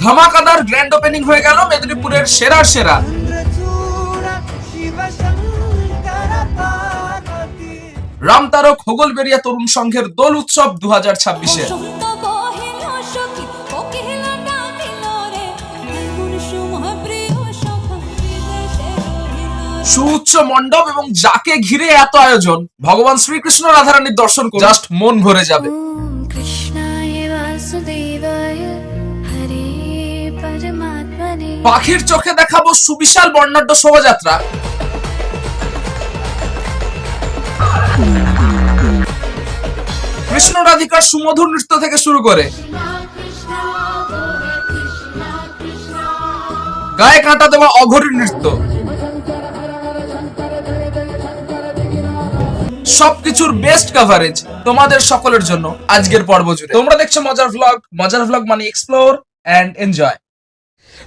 ধামাকাদার grand opening হয়ে গেল মেদিনীপুরের সেরার সেরা। রামতারক হোগলবেড়িয়া তরুণ সংঘের দোল উৎসব 2026-এ সুউচ্চ মণ্ডপ এবং যাকে ঘিরে এত আয়োজন, ভগবান শ্রীকৃষ্ণ রাধারানীর দর্শন করে জাস্ট মন ভরে যাবে। পাখির চোখে দেখাবো সুবিশাল বর্ণাঢ্য শোভাযাত্রা। কৃষ্ণ রাধিকার সুমধুর নৃত্য থেকে শুরু করে গায়ে কাঁটা দেওয়া অঘরী নৃত্য, সবকিছুর বেস্ট কভারেজ তোমাদের সকলের জন্য আজকের পর্ব জুড়ে। তোমরা দেখছো মজার ভ্লগ মানে এক্সপ্লোর এন্ড এনজয়।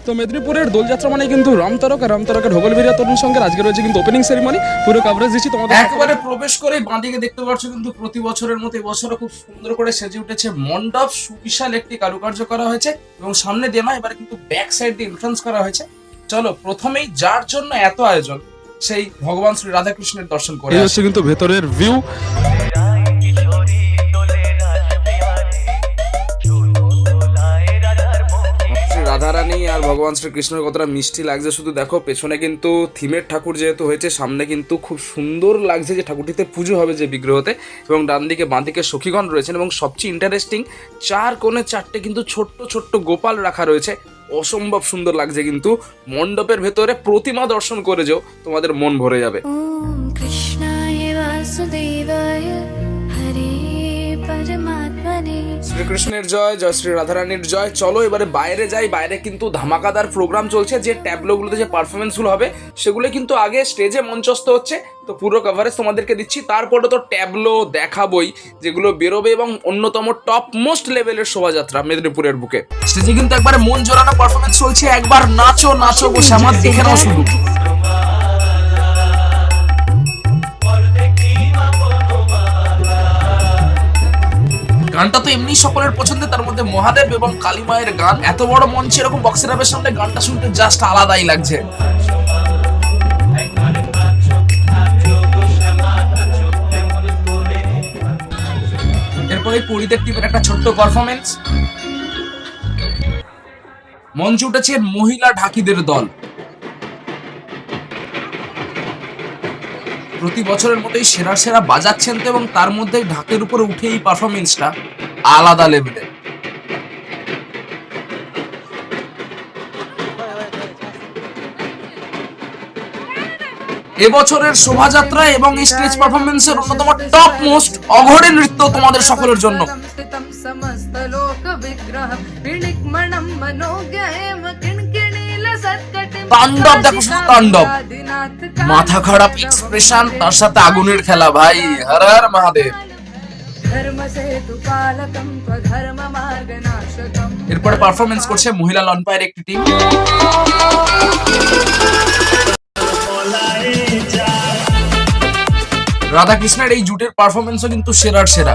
তো মেদিনীপুরের দোলযাত্রা মানে কিন্তু রামতারক আর রামতারকের হোগলবেড়িয়া তরুণ সংঘের আজকে রয়েছে কিন্তু ওপেনিং সেরিমনি। পুরো কভারেজ দিচ্ছি তোমাদের। একেবারে প্রবেশ করে বাঁদিকে দেখতে পাচ্ছ কিন্তু প্রতি বছরের মতো এবছরও খুব সুন্দর করে সেজে উঠেছে মণ্ডপ। সুবিশাল একটি কারুকার্য করা হয়েছে এবং সামনে দিয়ে না, এবারে কিন্তু ব্যাক সাইড দিয়ে এন্ট্রান্স করা হয়েছে। চলো প্রথমেই যার জন্য এত আয়োজন সেই ভগবান শ্রী রাধাকৃষ্ণের দর্শন করে। এই হচ্ছে কিন্তু ভেতরের ভিউ। রাধারানী আর ভগবান শ্রীকৃষ্ণের কতটা মিষ্টি লাগছে শুধু দেখো। পেছনে কিন্তু থিমের ঠাকুর যেহেতু হয়েছে, সামনে কিন্তু খুব সুন্দর লাগছে যে ঠাকুরটিতে পুজো হবে যে বিগ্রহতে, এবং ডান দিকে বাঁ দিকে সখীগণ রয়েছেন এবং সবচেয়ে ইন্টারেস্টিং চার কোণে চারটে কিন্তু ছোট্ট ছোট্ট গোপাল রাখা রয়েছে। অসম্ভব সুন্দর লাগছে কিন্তু মণ্ডপের ভেতরে প্রতিমা দর্শন করে যেও তোমাদের মন ভরে যাবে। শ্রীকৃষ্ণের জয়, জয় শ্রী রাধারানীর জয়। চলো এবারে বাইরে যাই। বাইরে কিন্তু ধামাকাদার প্রোগ্রাম চলছে। যে ট্যাবলোগুলোতে যে পারফরমেন্সগুলো হবে সেগুলো কিন্তু আগে স্টেজে মঞ্চস্থ হচ্ছে, তো পুরো কভারেজ তোমাদেরকে দিচ্ছি। তারপরে তো ট্যাবলো দেখাবই যেগুলো বেরোবে, এবং অন্যতম টপ মোস্ট লেভেলের শোভাযাত্রা মেদিনীপুরের বুকে। স্টেজে কিন্তু একবারে মন জোড়ানো পারফরমেন্স চলছে। একবার নাচো নাচো বসে আমার দেখে নাও শুধু। গানটা তো এমনি সকলের পছন্দের, তার মধ্যে মহাদেব এবং কালী মায়ের গান। এত বড় মঞ্চে এরকম বক্সের আপের সামনে গানটা শুনতে জাস্ট আলাদাই লাগছে। এরপরে পরিদের টিমের একটা ছোট্ট পারফরমেন্স। মঞ্চে উঠেছে মহিলা ঢাকিদের দল। প্রতি বছরের মতোই সেরা সেরা বাজাচ্ছেন তো, এবং তার মধ্যে ঢাকের উপরে উঠে এই পারফরমেন্সটা আলাদা লেভেলের। এবছরের শোভাযাত্রা এবং স্টেজ পারফরমেন্সের অন্যতম টপ মোস্ট অঘরী নৃত্য তোমাদের সকলের জন্য। তাণ্ডব দেখো শুধু তাণ্ডব, মাথা খারাপ এক্সপ্রেশন, তার সাথে আগুনের খেলা। ভাই হর হর মহাদেব। এরপরে পারফরমেন্স করছে মহিলা লনপায়ের একটি টিম। রাধাকৃষ্ণের এই জুটের পারফরমেন্সও কিন্তু সেরার সেরা।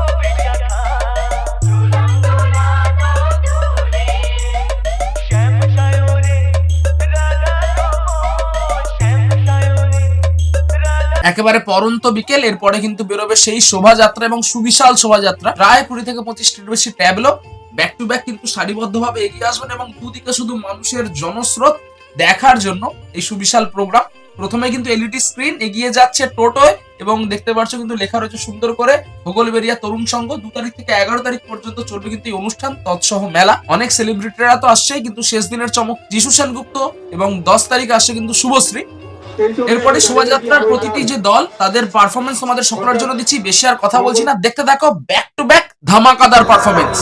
একেবারে পরন্ত বিকেল। এরপরে কিন্তু বেরোবে সেই শোভাযাত্রা এবং সুবিশাল শোভাযাত্রা। প্রায় 20 থেকে 25টির বেশি ট্যাবলো ব্যাক টু ব্যাক কিন্তু সারিবদ্ধভাবে এগিয়ে আসবেন, এবং দুদিকে শুধু মানুষের জনস্রোত দেখার জন্য এই সুবিশাল প্রোগ্রাম। প্রথমে কিন্তু এলইডি স্ক্রিন, এগিয়ে যাচ্ছে টোটোয়, এবং দেখতে পাচ্ছ কিন্তু লেখা রয়েছে সুন্দর করে হোগলবেড়িয়া তরুণ সংঘ। 2 তারিখ থেকে 11 তারিখ পর্যন্ত চলবে কিন্তু এই অনুষ্ঠান, তৎসহ মেলা। অনেক সেলিব্রিটিরা তো আসছেই, কিন্তু শেষ দিনের চমক যিশু সেনগুপ্ত, এবং 10 তারিখ আসছে কিন্তু শুভশ্রী। এরপরে শোভাযাত্রার প্রতিটি যে দল তাদের পারফরমেন্স তোমাদের সকলের জন্য দিচ্ছি। বেশি আর কথা বলছি না, দেখতে দেখো ব্যাক টু ব্যাক ধামাকাদার পারফরমেন্স।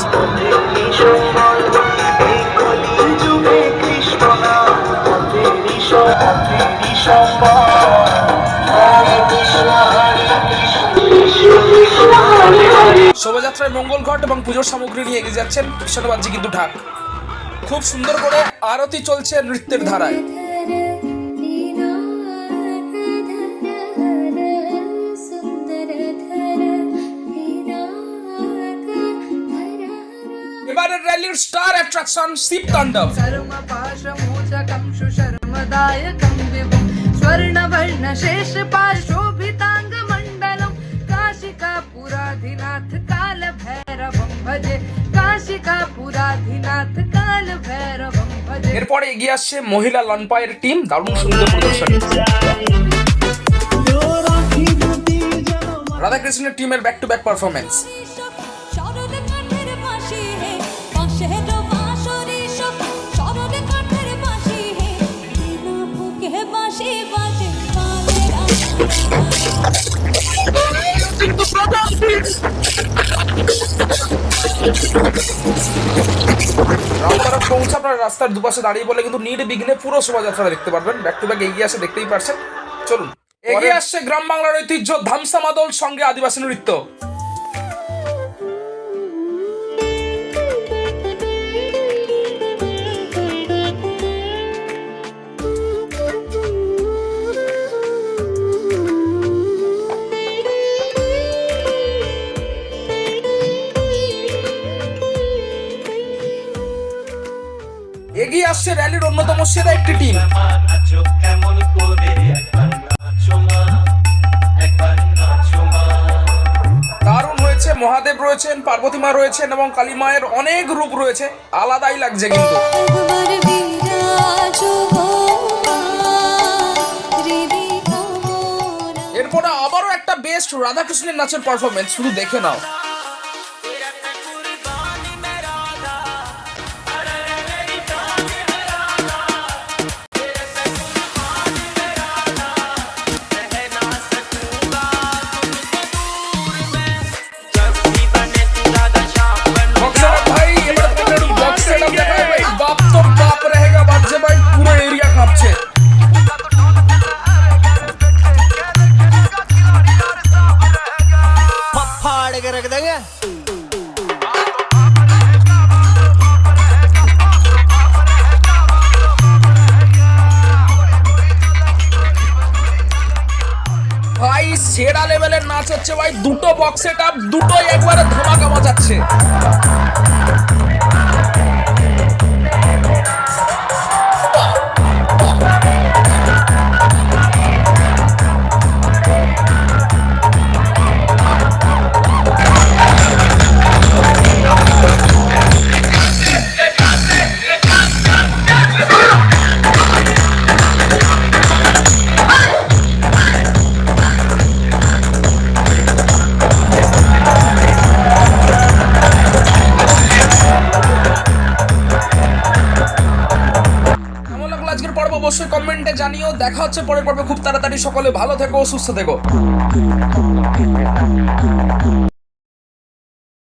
শোভাযাত্রায় মঙ্গল ঘট এবং পুজোর সামগ্রী নিয়ে এগিয়ে যাচ্ছেন পিছনে বাজছে কিন্তু ঢাক। খুব সুন্দর করে আরতি চলছে নৃত্যের ধারায়। এবারের র্যালি কোম্পানির স্টার অ্যাট্রাকশন শিব তাণ্ডব। कर्मपाशमोचकं सुशर्मदायकं विभुं स्वर्णवर्णशेषपाशोभिताङ्गमण्डलं काशिकापुराधिनाथ कालभैरवं भजे काशिकापुराधिनाथ कालभैरवं भजे। এরপরে এগিয়ে আসছে মহিলা লনপায়ের টিম, দারুণ সুন্দর প্রদর্শনী। রাধাকৃষ্ণের টিমের ব্যাক টু ব্যাক পারফরমেন্স। শরৎ কাঠের বাঁশি হে বাঁশের বাঁশরি সব শরৎ কাঠের বাঁশি হে বিনা ফুকে বাঁশি বাজে কালেরা। রামতারক পৌঁছা আপনার রাস্তার দুপাশে দাঁড়িয়ে বলে কিন্তু নির্বিঘ্নে পুরো শোভাযাত্রা দেখতে পারবেন। ব্যাক টু ব্যাক এগিয়ে আসে, দেখতেই পারছেন। চলুন, এগিয়ে আসছে গ্রাম বাংলার ঐতিহ্য ধামসা মাদল, সঙ্গে আদিবাসী নৃত্য। এগিয়ে আসছে র্যালির অন্যতম সেরা একটি টিম। দারুণ হয়েছে, মহাদেব রয়েছেন, পার্বতী মা রয়েছেন এবং কালী মায়ের অনেক রূপ রয়েছে, আলাদাই লাগছে কিন্তু। একবার বিরাজো গো মা, হৃদি কমলা। এরপরে আবারও একটা বেস্ট রাধাকৃষ্ণের নাচের পারফরমেন্স, শুধু দেখে নাও। ভাই এবার বক্স সেটআপ দেখায় ভাই, বাপ তো বাপ रहेगा, বাজছে ভাই, পুরো এরিয়া কাঁপছে। फाड़ के रख देंगे। ভাই সেরা লেভেলের নাচ হচ্ছে ভাই, দুটো বক্স সেটআপ, দুটোই একবারে ধামাকা বাজাচ্ছে। কেমন লাগলো আজকের পর্ব অবশ্যই কমেন্টে জানিও। দেখা হচ্ছে পরের পর্বে খুব তাড়াতাড়ি। সকলে ভালো থেকো, সুস্থ থেকো।